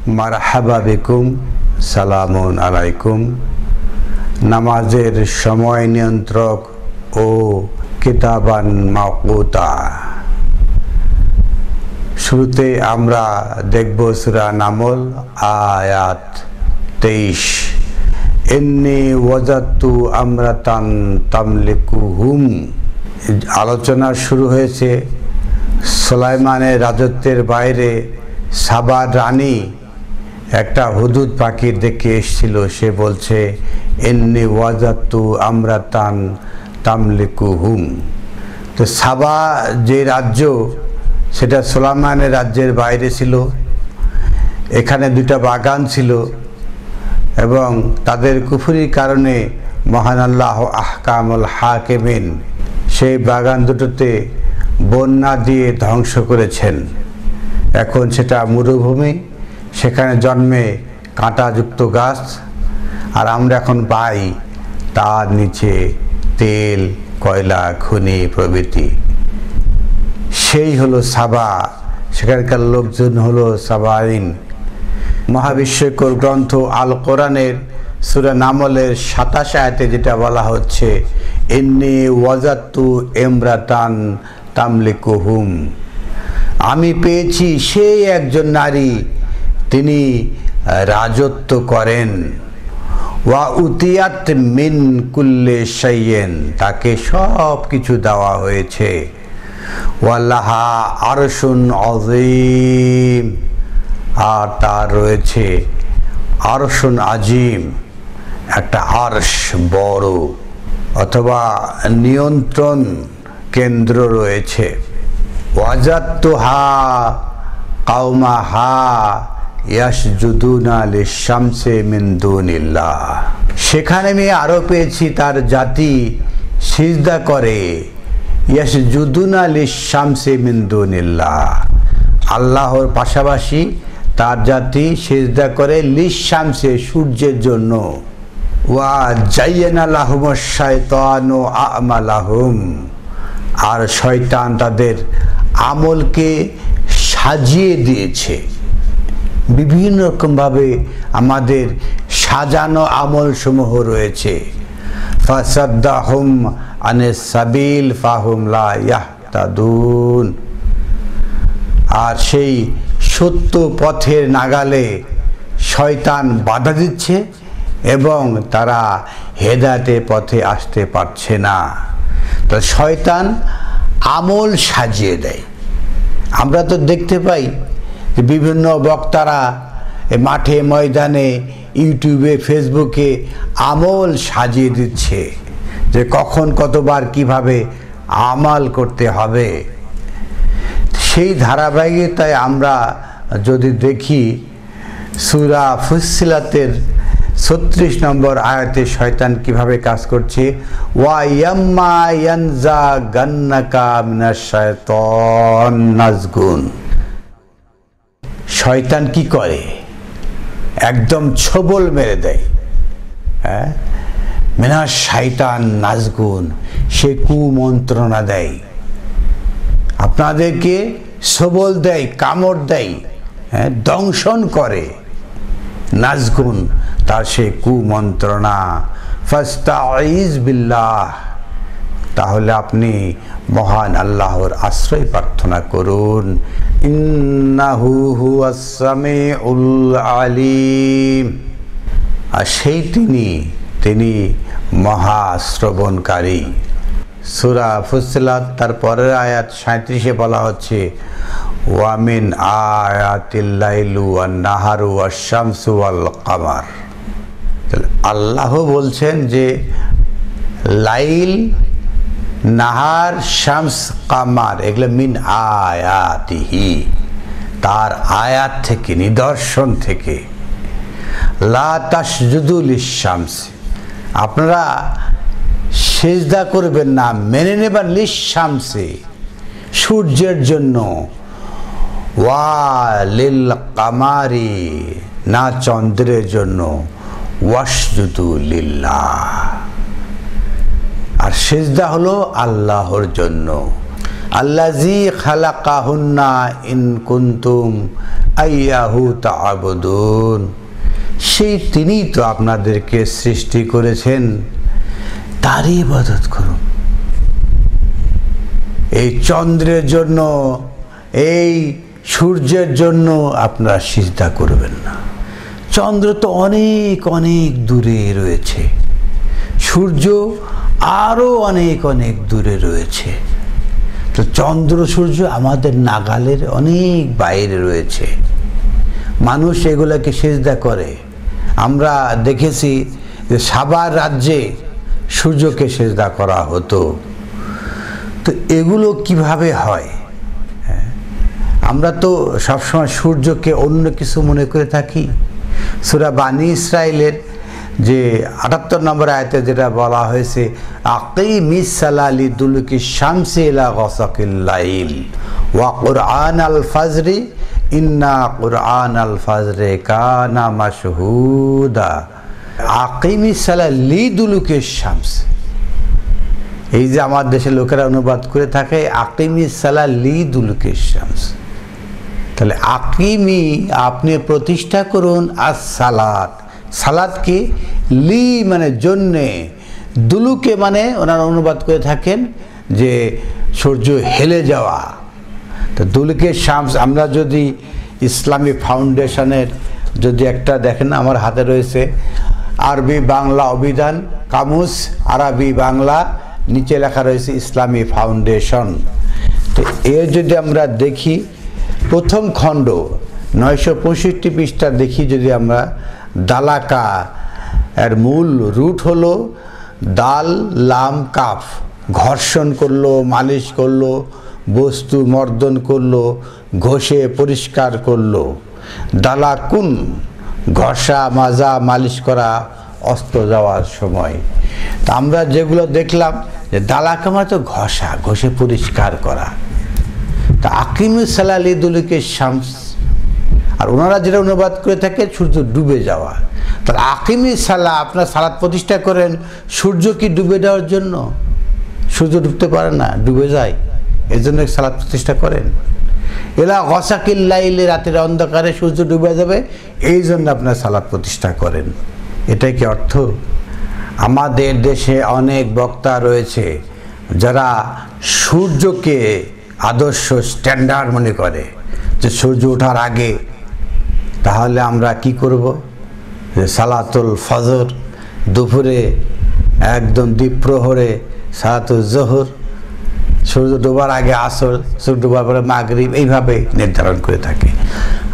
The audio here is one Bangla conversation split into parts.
মারহাবা বিকুম, সালামুন আলাইকুম। নামাজের সময় নিয়ন্ত্রক ও কিতাবান মাওকুতা। শুরুতে আমরা দেখব সূরা নামল আয়াত 23। ইন্নী ওয়াজাদতু আমরাতান তামলিকুহুম। আলোচনা শুরু হয়েছে সুলাইমানের রাজত্বের বাইরে সাবার রানী একটা হুদুদ পাখির দেখে এসেছিল। সে বলছে ইন্নী ওয়াজাদতু আমরাতান তামলিকুহুম। তো সাবা যে রাজ্য, সেটা সুলাইমানের রাজ্যের বাইরে ছিল। এখানে দুটা বাগান ছিল এবং তাদের কুফরির কারণে মহান আল্লাহ আহকামুল হাকিমিন সেই বাগান দুটোতে বন্যা দিয়ে ধ্বংস করেছেন। এখন সেটা মরুভূমি, সেখানে জন্মে কাঁটাযুক্ত গাছ, আর আমরা এখন পাই তার নিচে তেল, কয়লা, খনি প্রভৃতি। সেই হলো সাবা, সেখানকার লোকজন হলো সাবাইন। মহাবিশ্বকর গ্রন্থ আল কোরআনের সূরা নামলের 27 আয়াতে যেটা বলা হচ্ছে ইন্নী ওয়াজাদতু ইমরাতান তামলিকুহুম, আমি পেয়েছি সেই একজন নারী, তিনি রাজত্ব করেন। ওয়া উতিয়াত মিন কুল্লি শাইইন, তাকে সব কিছু দেওয়া হয়েছে। ওয়ালাহা আরশুন আযীম, আর তার রয়েছে আরশুন আজিম, একটা আরশ বড় অথবা নিয়ন্ত্রণ কেন্দ্র রয়েছে। ওয়াজাদতুহা কাওমাহা ইয়াসজুদুনা লিশ-শামসি মিন দুনিল্লাহ, সেখানে আমি আরো পেয়েছি তার জাতি সিজদা করে। ইয়াসজুদুনা লিশ-শামসি মিন দুনিল্লাহ, আল্লাহর পাশাপাশি তার জাতি সিজদা করে লিশ-শামসি, সূর্যের জন্য। ওয়া জায়্যানা লাহুমুশ শায়তানু আমালাহুম, আর শয়তান তাদের আমলকে সাজিয়ে দিয়েছে। বিভিন্ন রকমভাবে আমাদের সাজানো আমল সমূহ রয়েছে। ফাসাদ্দাহুম আনিস সাবিল ফাহুম লা ইয়াহতাদুন, আর সেই সত্য পথের নাগালে শয়তান বাধা দিচ্ছে এবং তারা হেদায়েতের পথে আসতে পারছে না। তো শয়তান আমল সাজিয়ে দেয়। আমরা তো দেখতে পাই যে বিভিন্ন বক্তারা মাঠে ময়দানে, ইউটিউবে, ফেসবুকে আমল সাজিয়ে দিচ্ছে যে কখন কতবার কিভাবে আমাল করতে হবে। সেই ধারাবাহিকতায় আমরা যদি দেখি সূরা ফুসসিলাতের 36 নম্বর আয়াতে শয়তান কিভাবে কাজ করছে। ওয়া ইয়াম্মা ইয়ানজাগান্নাকা মিনাশ শায়তান নাজগুন, শয়তান কি করে, একদম ছবল মেরে দেয়। হ্যাঁ, মিনাশ শায়তান নাজগুন, সে কুমন্ত্রণা দেয়, আপনাদেরকে সবল দেয়, কামড় দেয়, হ্যাঁ, দংশন করে। নাজগুন, তার সে কুমন্ত্রণা। ফাস্তাঈজ বিল্লাহ, তাহলে আপনি মহান আল্লাহর আশ্রয় প্রার্থনা করুন। ইন্নাহু হুয়াস সামিউল আলিম, আর সেই তিনি মহা শ্রবণকারী। সূরা ফুসসিলাত তার পরের আয়াত 37-এ বলা হচ্ছে ওয়া মিন আয়াতিল লাইলু ওয়ান নাহারু ওয়াশ শামসু ওয়াল কামার। আল্লাহ বলছেন যে লাইল, নাহার, শামস, কামার, এগুলো মিন আয়াতিহি, তার আয়াত থেকে, নিদর্শন থেকে। লা তাসজুদু লিশ-শামসি, আপনারা সিজদা করবেন না, মেনে নেবেন লিশ-শামসি, সূর্যের জন্য। ওয়া লিল কামারি, না চন্দ্রের জন্য। ওয়াসজুদু লিল্লাহ, আর সিজদা হলো আল্লাহর জন্য। আল্লাযী খালাকাহুন্না ইন কুনতুম আইয়াহু তা'বুদুন, সেই তিনিই তো আপনাদেরকে সৃষ্টি করেছেন, তারই ইবাদত করুন। এই চন্দ্রের জন্য, এই সূর্যের জন্য আপনারা সিজদা করবেন না। চন্দ্র তো অনেক অনেক দূরে রয়েছে, সূর্য আরও অনেক অনেক দূরে রয়েছে। তো চন্দ্র সূর্য আমাদের নাগালের অনেক বাইরে রয়েছে, মানুষ এগুলোকে সিজদা করে। আমরা দেখেছি যে সাবার রাজ্যে সূর্যকে সিজদা করা হতো। তো এগুলো কিভাবে হয়? আমরা তো সবসময় সূর্যকে অন্য কিছু মনে করে থাকি। সূরা বানী ইসরাইলের যে ৭৮ নম্বর আয়াতে যেটা বলা হয়েছে, আকিমিস সালাহ লিদুলুকি শামসি ইলা গাসাকিল লাইল ওয়া কুরআনাল ফাজরি ইন্না কুরআনাল ফাজরি কানা মাশহুদা। আকিমিস সালাহ লিদুলুকি শামস, এই যে আমার দেশের লোকেরা অনুবাদ করে থাকে আকিমিস সালাহ লিদুলুকি শামস, তাহলে আকিমি আপনি প্রতিষ্ঠা করুন আর সালাত, সালাতকে লি মানে জন্যে, দুলুকে মানে ওনারা অনুবাদ করে থাকেন যে সূর্য হেলে যাওয়া। তো দুলুকে শামস, আমরা যদি ইসলামী ফাউন্ডেশনের যদি একটা দেখেন, আমার হাতে রয়েছে আরবি বাংলা অভিধান কামুস, আরবি বাংলা, নিচে লেখা রয়েছে ইসলামী ফাউন্ডেশন। তো এর যদি আমরা দেখি প্রথম খণ্ড 965 পৃষ্ঠা দেখি, যদি আমরা দালাকা এর মূল রুট হলো দাল লাম কাফ, ঘর্ষণ করলো, মালিশ করলো, বস্তু মর্দন করলো, ঘষে পরিষ্কার করলো। দালাকুন ঘষা মাজা মালিশ করা অস্ত যাওয়ার সময়। তা আমরা যেগুলো দেখলাম যে দালাকা মানে তো ঘষা, ঘষে পরিষ্কার করা। তা আকিমুস সালাহ লিদুলুকি শামস, আর ওনারা যেটা অনুবাদ করে থাকে সূর্য ডুবে যাওয়া। তাহলে আকিমিস সালাহ, আপনার সালাত প্রতিষ্ঠা করেন সূর্য কি ডুবে যাওয়ার জন্য? সূর্য ডুবতে পারে না, ডুবে যায়, এর জন্য সালাত প্রতিষ্ঠা করেন। এলা গাসাকিল লাইলে, রাতের অন্ধকারে সূর্য ডুবে যাবে, এই জন্য আপনার সালাত প্রতিষ্ঠা করেন। এটাই কি অর্থ? আমাদের দেশে অনেক বক্তা রয়েছে যারা সূর্যকে আদর্শ স্ট্যান্ডার্ড মনে করে, যে সূর্য ওঠার আগে তাহলে আমরা কি করব, যে সালাতুল ফজর, দুপুরে একদম দ্বীপ্রহরে সালাতুল জোহর, সূর্য ডোবার আগে আসর, সূর্য ডোবার পরে মাগরিব, এইভাবে নির্ধারণ করে থাকে।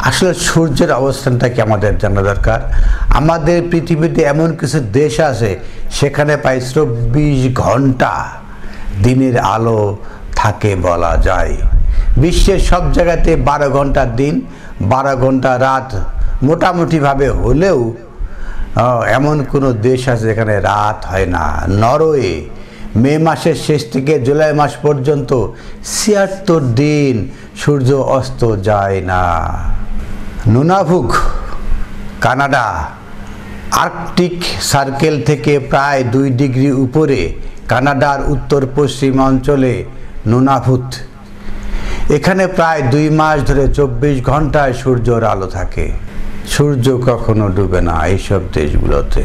আসলে সূর্যের অবস্থানটা কি আমাদের জানা দরকার। আমাদের পৃথিবীতে এমন কিছু দেশ আছে সেখানে প্রায় 24 ঘন্টা দিনের আলো থাকে বলা যায়। বিশ্বের সব জায়গাতে 12 ঘন্টা দিন, 12 ঘন্টা রাত মোটামুটিভাবে হলেও এমন কোনো দেশ আছে যেখানে রাত হয় না। নরওয়ে মে মাসের শেষ থেকে জুলাই মাস পর্যন্ত 76 দিন সূর্য অস্ত যায় না। নুনাভুক কানাডা আর্কটিক সার্কেল থেকে প্রায় 2 ডিগ্রি উপরে, কানাডার উত্তর পশ্চিম অঞ্চলে নুনাভুত, এখানে প্রায় 2 মাস ধরে 24 ঘন্টায় সূর্যের আলো থাকে, সূর্য কখনো ডুবে না এইসব দেশগুলোতে।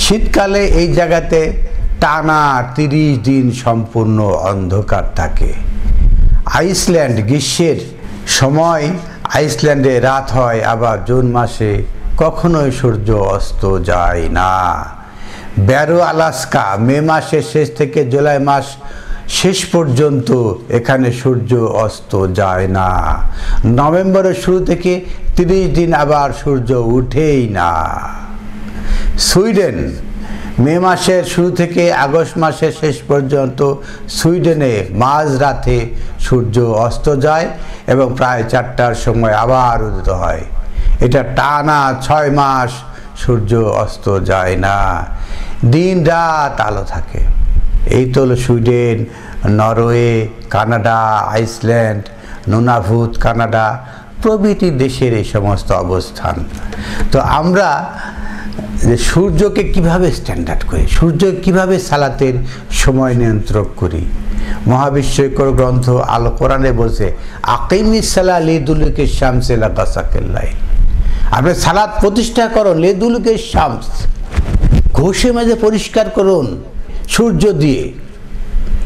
শীতকালে এই জায়গাতে টানা 30 দিন সম্পূর্ণ অন্ধকার থাকে। আইসল্যান্ড গ্রীষ্মের সময় আইসল্যান্ডে রাত হয়, আবার জুন মাসে কখনোই সূর্য অস্ত যায় না। ব্যারো আলাস্কা মে মাসের শেষ থেকে জুলাই মাস শেষ পর্যন্ত এখানে সূর্য অস্ত যায় না। নভেম্বরের শুরু থেকে 30 দিন আবার সূর্য উঠেই না। সুইডেন মে মাসের শুরু থেকে আগস্ট মাসের শেষ পর্যন্ত সুইডেনে মাঝরাতে সূর্য অস্ত যায় এবং প্রায় 4টার সময় আবার উদিত হয়। এটা টানা 6 মাস সূর্য অস্ত যায় না, দিন রাত আলো থাকে। এই তো হলো Sweden, Norway, Canada, Iceland, Nunavut Canada প্রভৃতি দেশের এই সমস্ত অবস্থান। তো আমরা যে সূর্যকে কিভাবে স্ট্যান্ডার্ড করি, সূর্য কিভাবে সালাতের সময় নিয়ন্ত্রণ করি। মহাবিশ্বকর গ্রন্থ আল কোরআনে বলছে আকিমিস সালাহ লিদুলুকি শামসি লা গাসাকিল লাইল, আপনি সালাত প্রতিষ্ঠা করুন লিদুলুকি শামস, ঘষে মেজে পরিষ্কার করুন সূর্য দিয়ে,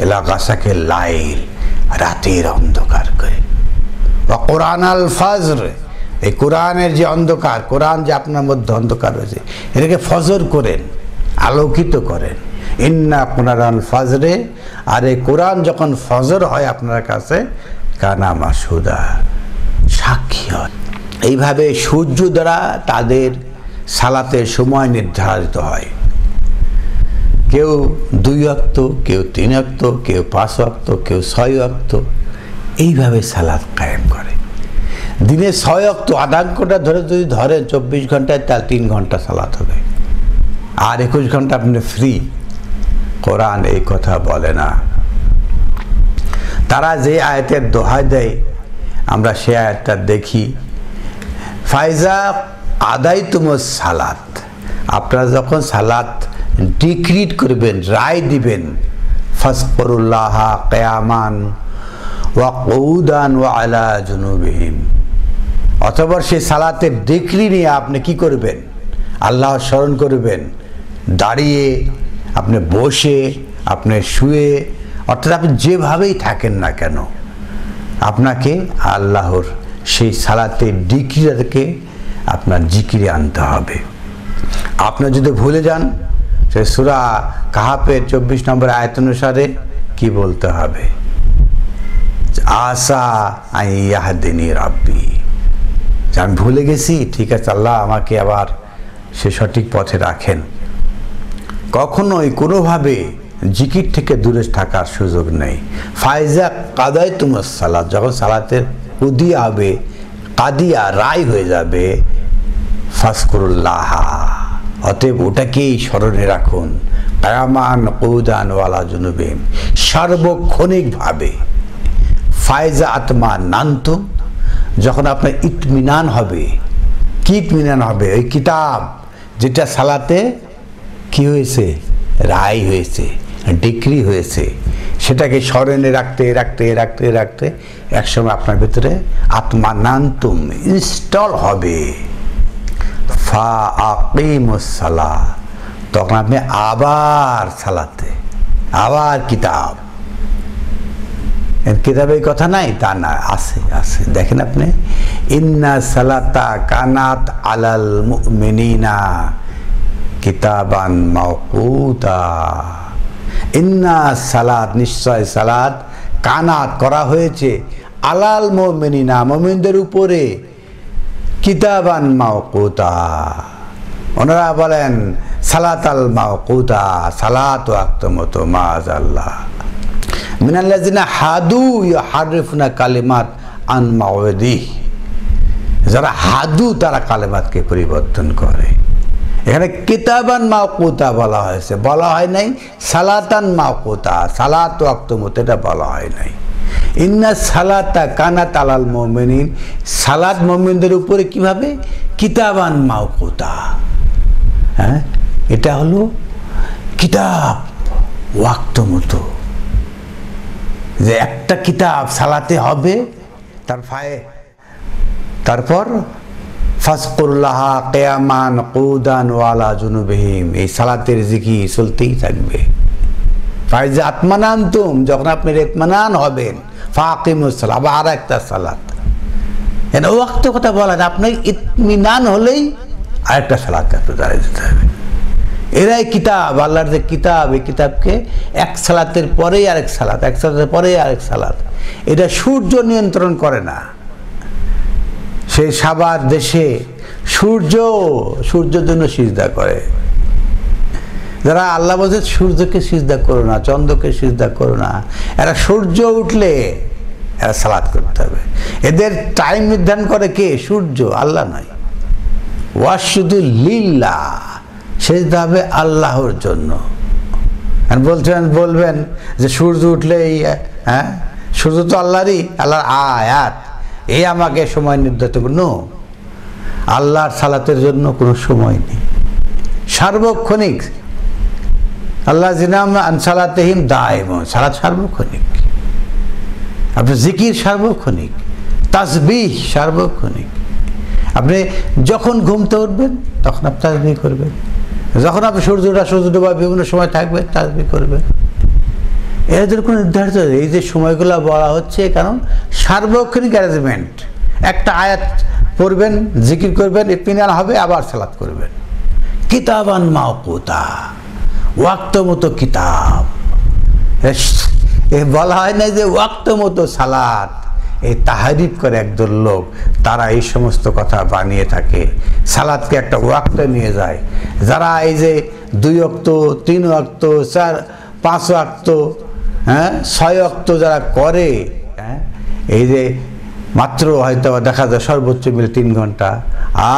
লা গাসাকিল লাইল, রাতের অন্ধকার করে। ওয়া কোরআন আল ফজর, এই কোরআনের যে অন্ধকার, কোরআন যে আপনার মধ্যে অন্ধকার রয়েছে এটাকে ফজর করেন, আলোকিত করেন। ইন্না কোরআন ফজরে, আর এই কোরআন যখন ফজর হয় আপনার কাছে কানা মাসুদা, সাক্ষী হয়। এইভাবে সূর্য দ্বারা তাদের সালাতের সময় নির্ধারিত হয়। কেউ 2 ওয়াক্ত, কেউ 3 ওয়াক্ত, কেউ 5 ওয়াক্ত, কেউ 6 ওয়াক্ত, এইভাবে সালাত কায়েম করে। দিনে 6 ওয়াক্ত, আধা ঘন্টা ধরে যদি ধরেন 24 ঘন্টায়, তার 3 ঘন্টা সালাত হবে, আর 21 ঘন্টা আপনি ফ্রি। কোরআন এই কথা বলে না। তারা যে আয়াতের দোহাই দেয় আমরা সে আয়াতটা দেখি, ফাইজা আদাইতুমুস সালাত, আপনারা যখন সালাত ডিক্রিট করবেন, রায় দিবেন, ফাজকুরুল্লাহ কিয়ামান ওয়া কুউদান ওয়া আলা জুনুবিহিম, অথবা সেই সালাতের ডিক্রি নিয়ে আপনি কি করবেন, আল্লাহ স্মরণ করবেন, দাঁড়িয়ে, আপনি বসে, আপনি শুয়ে, অর্থাৎ আপনি যেভাবেই থাকেন না কেন আপনাকে আল্লাহর সেই সালাতের ডিক্রিটাকে আপনার জিকিরে আনতে হবে। আপনি যদি ভুলে যান, সে সূরা কাহাফের 24 নম্বর আয়াত অনুসারে কি বলতে হবে, আসা আন ইয়াহদিনি রাব্বি, আমি ভুলে গেছি, ঠিক আছে আল্লাহ আমাকে আবার সে সঠিক পথে রাখেন। কখনোই কোনোভাবে জিকির থেকে দূরে থাকার সুযোগ নেই। ফাইজা কাদাইতুমুস সালাত, যখন সালাতের উদিয়া হবে, কাদিয়া রায় হয়ে যাবে, ফাজকুরুল্লাহ, অতএব ওটাকেই স্মরণে রাখুন, কিয়ামান কুউদান ওয়া আলা জুনুবিহিম, সার্বক্ষণিকভাবে। ফাইজা আতমা নান্তুম, যখন আপনার ইতমিনান হবে, কি ইতমিনান হবে, ওই কিতাব যেটা সালাতে কি হয়েছে, রায় হয়েছে, ডিক্রি হয়েছে, সেটাকে স্মরণে রাখতে রাখতে রাখতে রাখতে একসময় আপনার ভিতরে আত্মানান্তুম ইনস্টল হবে। ফা আকিমুস সালাহ, তখন আপনি আবার সালাতে, আবার কিতাব, কিতাবের কথা নাই তা না, আছে আছে। দেখেন আপনি, ইন্না সালাতা কানাত আলাল মুমিনিনা কিতাবান মাওকুতা, ইন্না সালাত, নিশ্চয় সালাত, কানাত করা হয়েছে, আলাল মুমিনিনা, মুমিনদের উপরে, কিতাবান মাওকুতা, ওনারা বলেন সালাত আল মাওকুতা, সালাত ওয়াক্ত মতো, মাআযাল্লাহ, মিনাল্লাযিনা হাদু ইউহারিফুনা কালিমাত আন মাওয়াদিহি, যারা হাদু তারা কালেমাতকে পরিবর্তন করে। এখানে কিতাবান মাওকুতা বলা হয়েছে, বলা হয় নাই সালাতান মাওকুতা, সালাত ওয়াক্ত মতো, এটা বলা হয় নাই। ইন্না সালাতা কানাত আলাল মুমিনিন, সালাত মুমিনদের উপরে কিভাবে, কিতাবান মাওকুতা, হ্যাঁ, এটা হলো কিতাব ওয়াক্ত মতো, যে একটা কিতাব সালাতে হবে, তারপর ফাজকুরুল্লাহ কিয়ামান কুউদান ওয়া আলা জুনুবিহিম, এই সালাতের জিকির চলতেই থাকবে। ফাইজা আতমানান্তুম, যখন আপনি ইতমিনান হবেন, ফাকিমুস সালাত, আবার আরেকটা সালাত, এটা ওয়াক্ত কথা বলা যায়, আপনি ইতমিনান হলেই আরেকটা সালাত আপনি দাঁড়িয়ে যেতে হবে। এরাই কিতাব, আল্লাহর যে কিতাব, এই কিতাবকে এক সালাতের পরেই আরেক সালাত, এক সালাতের পরেই আরেক সালাত, এটা সূর্য নিয়ন্ত্রণ করে না। সেই সাবার দেশে সূর্যের জন্য সিজদা করে। যারা আল্লাহ বলছে সূর্যকে সিজদা করো না, চন্দ্রকে সিজদা করো না, এরা সূর্য উঠলে এরা সালাত করতে হবে। এদের টাইম নির্ধারণ করে কে? সূর্য, আল্লাহ নয়। ওয়াসজুদু লিল্লাহ, সিজদা হবে আল্লাহর জন্য। আর বলবেন যে সূর্য উঠলেই, হ্যাঁ, সূর্য তো আল্লাহরই, আল্লাহর আয়াত, এই আমাকে সময় নির্ধারিত করুন। আল্লাহর সালাতের জন্য কোনো সময় নেই, সার্বক্ষণিক। আল্লাহ জিনাম আনসালাতেহিম দায়মন, সালাত সার্বক্ষণিক। আপনার জিকির সার্বক্ষণিক, তাসবিহ সার্বক্ষণিক। আপনি যখন ঘুমতে উঠবেন তখন আপনি তাসবিহ করবেন, যখন আপনি সূর্য ডোবা বিভিন্ন সময় থাকবেন তাসবিহ করবেন। এদের কোনো নির্ধারিত, এই যে সময়গুলো বলা হচ্ছে কারণ সার্বক্ষণিক অ্যারেঞ্জমেন্ট। একটা আয়াত পড়বেন, জিকির করবেন, ইতমিনান হবে, আবার সালাত করবেন। কিতাবান মাওকুতা, ওয়াক্ত মতো কিতাব। এ বলা হয় না যে ওয়াক্ত মতো সালাত, এই তাহারিফ করে একদল লোক, তারা এই সমস্ত কথা বানিয়ে থাকে, সালাতকে একটা ওয়াক্তে নিয়ে যায়। যারা এই যে 2 ওয়াক্ত 3 ওয়াক্ত 4 5 ওয়াক্ত, হ্যাঁ 6 ওয়াক্ত যারা করে, হ্যাঁ এই যে মাত্র হয়তো দেখা যায় সর্বোচ্চ মিলে 3 ঘন্টা,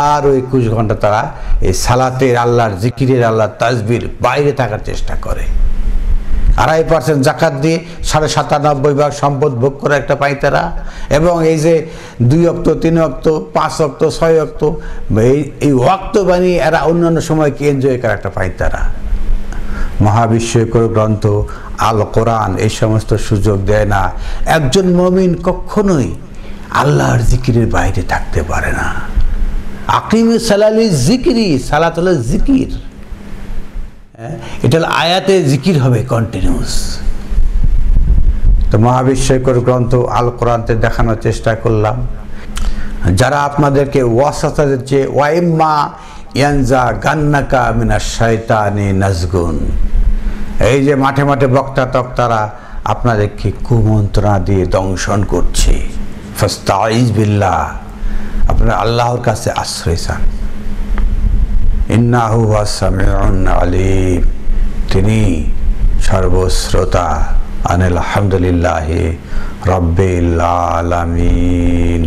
আর 21 ঘন্টা তারা এই সালাতের, আল্লাহর জিকিরের, আল্লাহর তাসবির বাইরে থাকার চেষ্টা করে। 2.5% জাকাত দিয়ে 97.5% সম্পদ ভোগ করে একটা পাই তারা। এবং এই যে 2 ওয়াক্ত 3 ওয়াক্ত 5 ওয়াক্ত 6 ওয়াক্ত এই ওয়াক্ত বানিয়ে এরা অন্যান্য সময়কে এনজয় করে একটা পাই তারা। মহাবিশ্বকর গ্রন্থ আল কোরআন এই সমস্ত সুযোগ দেয় না। একজন মুমিন কখনোই আল্লাহর জিকিরের বাইরে থাকতে পারে না। আকিমিস সালালি জিকিরি, সালাত হলো জিকির, এটা আয়াতে জিকির হবে কন্টিনিউস। তো মহাবিশ্বকর গ্রন্থ আল কোরআনতে দেখানোর চেষ্টা করলাম। যারা আপনাদেরকে ওয়াসাতা দিচ্ছে, ওয়াইম্মা ইয়ানজা গান্নাকা মিনাশ শাইতানি নাজগুন, এই যে মাঠে মাঠে বক্তা তক্তারা আপনাদেরকে কুমন্ত্রণা দিয়ে দংশন করছে, ফাস্তাইজ বিল্লাহ, আপনারা আল্লাহর কাছে আশ্রয় চান। ইন্নাহু হুয়াস সামিউন আলিম, তিনি সর্বশ্রোতা। আলহামদুলিল্লাহি রাব্বিল আলামিন।